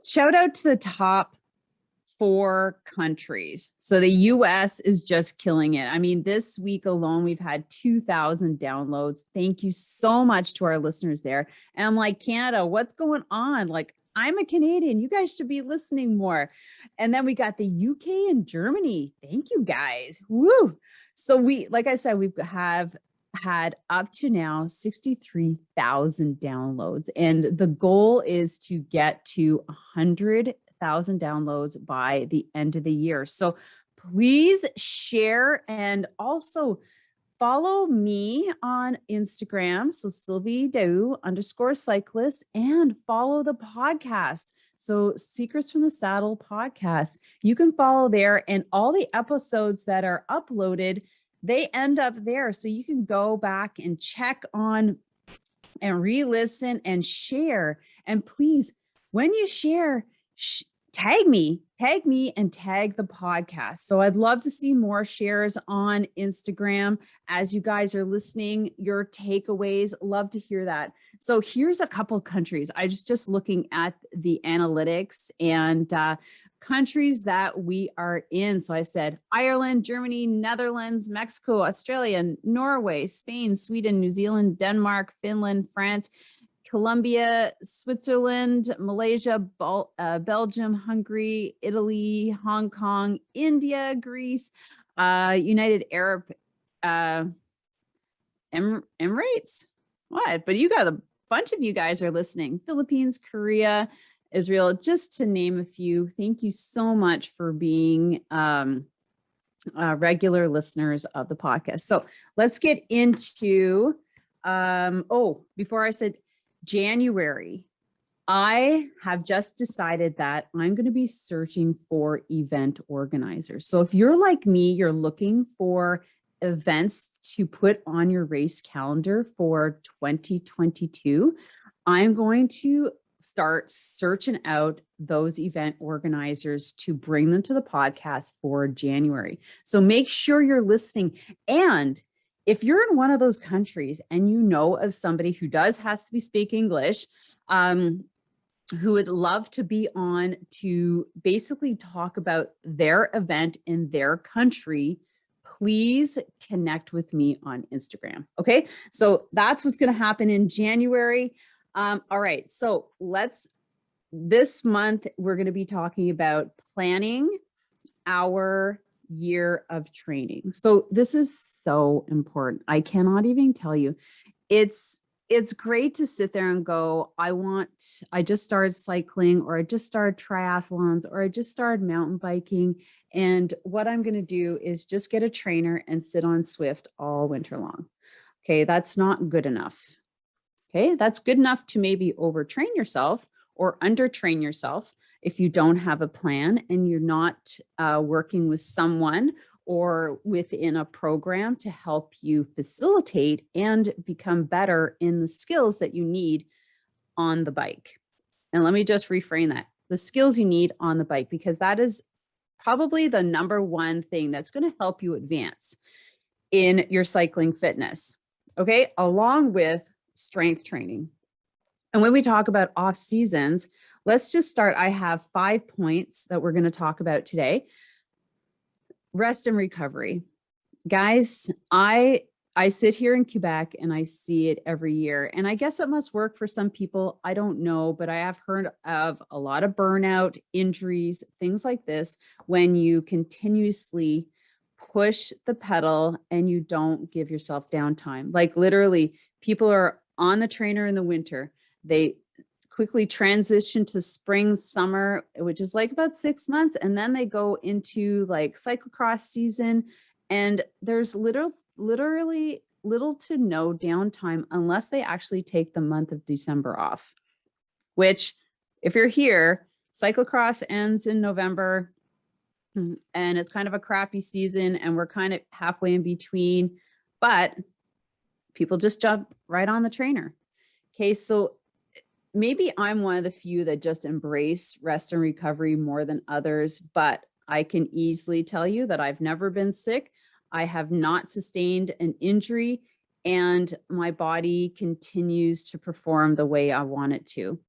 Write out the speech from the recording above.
Shout out to the top 4 countries. So the US is just killing it. I mean, this week alone, we've had 2,000 downloads. Thank you so much to our listeners there. And I'm like, Canada, what's going on? Like, I'm a Canadian. You guys should be listening more. And then we got the UK and Germany. Thank you guys. Woo. So like I said, we have had up to now 63,000 downloads. And the goal is to get to 100,000 downloads by the end of the year. So please share and also follow me on Instagram. So Sylvie Daou _cyclist, and follow the podcast. So Secrets from the Saddle podcast. You can follow there, and all the episodes that are uploaded, they end up there. So you can go back and check on and re-listen and share. And please, when you share, tag me and tag the podcast. So I'd love to see more shares on Instagram as you guys are listening, your takeaways. Love to hear that. So here's a couple countries. I was just looking at the analytics and countries that we are in. So I said Ireland, Germany, Netherlands, Mexico, Australia, Norway, Spain, Sweden, New Zealand, Denmark, Finland, France, Colombia, Switzerland, Malaysia, Belgium, Hungary, Italy, Hong Kong, India, Greece, United Arab Emirates. What? But you got a bunch of you guys are listening. Philippines, Korea, Israel, just to name a few. Thank you so much for being regular listeners of the podcast. So let's get into, before I said January, I have just decided that I'm going to be searching for event organizers. So if you're like me, you're looking for events to put on your race calendar for 2022, I'm going to start searching out those event organizers to bring them to the podcast for January. So make sure you're listening. And if you're in one of those countries and you know of somebody who has to speak English, who would love to be on to basically talk about their event in their country, please connect with me on Instagram. Okay. So that's what's going to happen in January. All right. So this month, we're going to be talking about planning our year of training. So this is so important. I cannot even tell you. It's great to sit there and go, I just started cycling, or I just started triathlons, or I just started mountain biking. And what I'm going to do is just get a trainer and sit on Zwift all winter long. Okay. That's not good enough. Okay. That's good enough to maybe overtrain yourself or undertrain yourself if you don't have a plan and you're not working with someone or within a program to help you facilitate and become better in the skills that you need on the bike. And let me just reframe that. The skills you need on the bike, because that is probably the number one thing that's going to help you advance in your cycling fitness. Okay. Along with strength training. And when we talk about off seasons, let's just start. I have 5 points that we're going to talk about today. Rest and recovery. Guys, I sit here in Quebec and I see it every year. And I guess it must work for some people. I don't know, but I have heard of a lot of burnout, injuries, things like this, when you continuously push the pedal and you don't give yourself downtime. Like literally, people are on the trainer in the winter. They quickly transition to spring, summer, which is like about 6 months. And then they go into like cyclocross season. And there's literally little to no downtime unless they actually take the month of December off, which if you're here, cyclocross ends in November and it's kind of a crappy season and we're kind of halfway in between, but people just jump right on the trainer. Okay. So maybe I'm one of the few that just embrace rest and recovery more than others, but I can easily tell you that I've never been sick. I have not sustained an injury, and my body continues to perform the way I want it to.